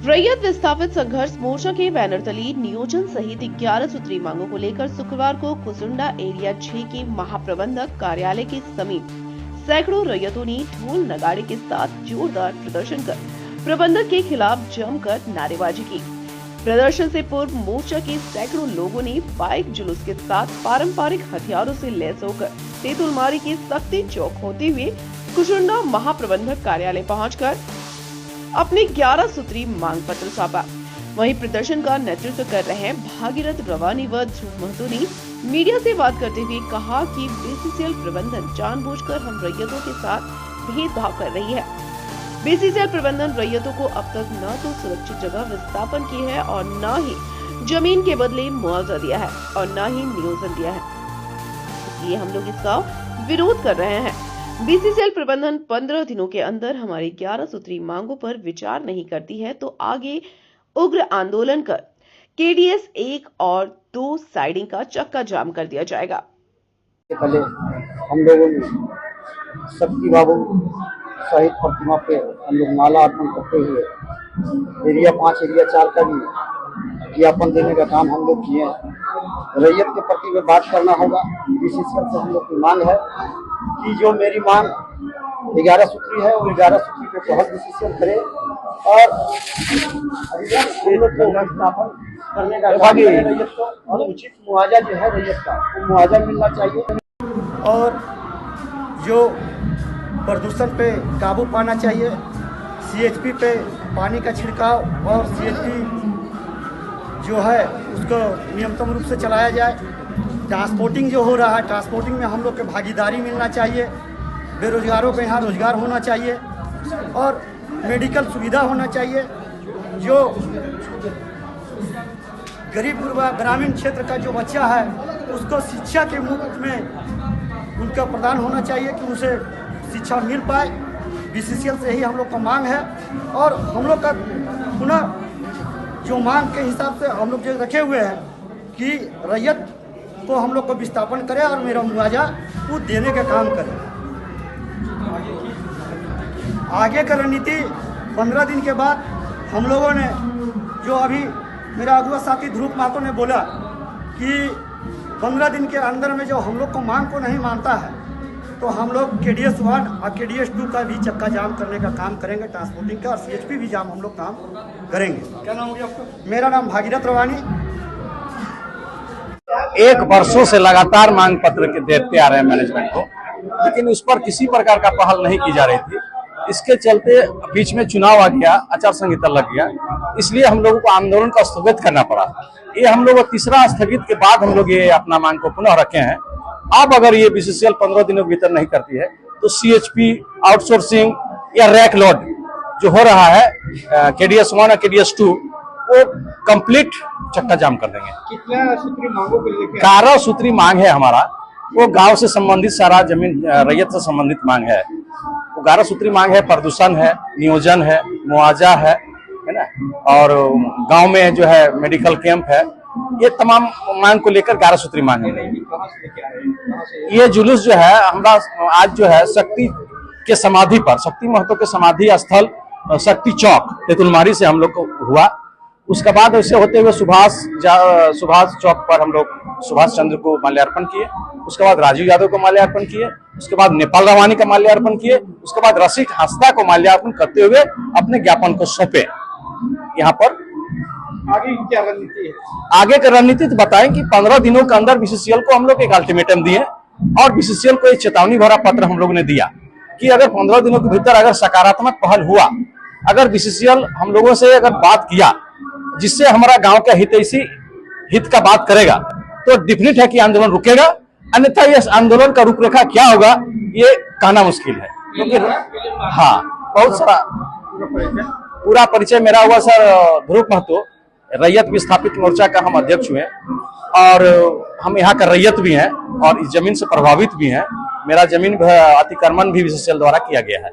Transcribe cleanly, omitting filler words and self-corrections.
रैयत विस्थापित संघर्ष मोर्चा के बैनर तले नियोजन सहित 11 सूत्री मांगों को लेकर शुक्रवार को कुसुंडा एरिया 6 के महाप्रबंधक कार्यालय के समीप सैकड़ों रैयतों ने ढोल नगाड़े के साथ जोरदार प्रदर्शन कर प्रबंधक के खिलाफ जमकर नारेबाजी की। प्रदर्शन से पूर्व मोर्चा के सैकड़ों लोगों ने बाइक जुलूस के साथ पारंपरिक हथियारों से लैस होकर तेतुलमारी के शक्ति चौक होते हुए कुसुंडा महाप्रबंधक कार्यालय पहुंचकर अपने 11 सूत्री मांग पत्र सौंपा। वहीं प्रदर्शन का नेतृत्व कर रहे भागीरथ रवानी व ध्रुव महतो ने मीडिया से बात करते हुए कहा कि बीसीसीएल प्रबंधन जानबूझकर हम रैयतों के साथ भेदभाव कर रही है। बीसीसीएल प्रबंधन रैयतों को अब तक न तो सुरक्षित जगह विस्थापन की है और न ही जमीन के बदले मुआवजा दिया है और न ही नियोजन दिया है, इसलिए हम लोग इसका विरोध कर रहे हैं। बीसीसीएल प्रबंधन 15 दिनों के अंदर हमारी 11 सूत्री मांगों पर विचार नहीं करती है तो आगे उग्र आंदोलन कर केडीएस 1 और 2 साइडिंग का चक्का जाम कर दिया जाएगा। पहले हम लोगों ने शक्ति बाबू शहीद प्रतिमा पे हम लोग माला अर्पण करते हुए एरिया 5 एरिया 4 का भी ज्ञापन देने का काम हम लोग किए हैं। रैयत के प्रति में बात करना होगा। बीसीसीएल से हम लोग की मांग है कि जो मेरी मांग 11 सूत्री है वो 11 सूत्री को तहत बीसीसीएल करे और स्थापन करने का रैयत को और उचित मुआवजा जो है रैयत का वो मुआवजा मिलना चाहिए और जो प्रदूषण पे काबू पाना चाहिए। सीएचपी पे पानी का छिड़काव और सीएचपी जो है उसको नियमित रूप से चलाया जाए। ट्रांसपोर्टिंग जो हो रहा है ट्रांसपोर्टिंग में हम लोग के भागीदारी मिलना चाहिए। बेरोजगारों के यहाँ रोजगार होना चाहिए और मेडिकल सुविधा होना चाहिए। जो गरीब ग्रामीण क्षेत्र का जो बच्चा है उसको शिक्षा के मुफ्त में उनका प्रदान होना चाहिए कि उसे शिक्षा मिल पाए। बीसीसीएल से ही हम लोग का मांग है और हम लोग का पुनः जो मांग के हिसाब से हम लोग जो रखे हुए हैं कि रैयत को हम लोग को विस्थापन करें और मेरा मुआवजा वो देने का काम करें। आगे का रणनीति 15 दिन के बाद हम लोगों ने जो अभी मेरा अगुआ साथी ध्रुव महतो ने बोला कि 15 दिन के अंदर में जो हम लोग को मांग को नहीं मानता है तो हम लोग केडीएस 1 और केडीएस 2 का भी चक्का जाम करने का काम करेंगे, ट्रांसपोर्टिंग का और सीएचपी भी जाम हम लोग काम करेंगे। क्या नाम है आपका? मेरा नाम भागीरथ रवानी। एक वर्षों से लगातार मांग पत्र के देते आ रहे हैं मैनेजमेंट को, लेकिन उस पर किसी प्रकार का पहल नहीं की जा रही थी। इसके चलते बीच में चुनाव आ गया, आचार संहिता लग गया, इसलिए हम लोगों को आंदोलन को स्थगित करना पड़ा। ये हम लोग तीसरा स्थगित के बाद हम लोग ये अपना मांग को पुनः रखे हैं। अब अगर ये बीसीसीएल 15 दिनों के भीतर नहीं करती है तो सीएचपी आउटसोर्सिंग या रैक लोड जो हो रहा है केडीएस 1 और केडीएस 2 वो कंप्लीट चक्का जाम कर देंगे। कितना सूत्री मांगों को लेकर 11 सूत्री मांग है हमारा। वो गांव से संबंधित सारा जमीन रैयत से संबंधित मांग है। वो 11 सूत्री मांग है, प्रदूषण है, नियोजन है, मुआवजा है ना, और गांव में जो है मेडिकल कैंप है। ये तमाम मांग को लेकर 11 सूत्री मांग है। ये जुलूस जो है हमारा आज जो है शक्ति के समाधि पर, शक्ति महतो के समाधि स्थल शक्ति चौक तेतुलमारी से हम लोग को हुआ। उसके बाद ऐसे होते हुए सुभाष चौक पर हम लोग सुभाष चंद्र को माल्यार्पण किए। उसके बाद राजीव यादव को माल्यार्पण किए। उसके बाद नेपाल रवानी का माल्यार्पण किए। उसके बाद रसिक हंसदा को माल्यार्पण करते हुए अपने ज्ञापन को सौंपे। यहाँ पर आगे क्या रणनीति है? आगे की रणनीति तो बताएं कि 15 दिनों के अंदर बीसीसीएल को हम लोग एक अल्टीमेटम दिए और बीसीसीएल को एक चेतावनी भरा पत्र हम लोग ने दिया कि अगर 15 दिनों के भीतर अगर सकारात्मक पहल हुआ, अगर बीसीसीएल हम लोगों से अगर बात किया जिससे हमारा गांव का हित का बात करेगा तो डेफिनेट है कि आंदोलन रुकेगा, अन्यथा इस आंदोलन का रूपरेखा क्या होगा ये कहना मुश्किल है। क्योंकि हाँ, बहुत सारा पूरा परिचय मेरा हुआ सर ध्रुव महतो, रैयत विस्थापित मोर्चा का हम अध्यक्ष हुए और हम यहाँ का रैयत भी हैं और इस जमीन से प्रभावित भी हैं। मेरा जमीन अतिक्रमण भी बीसीसीएल द्वारा किया गया है।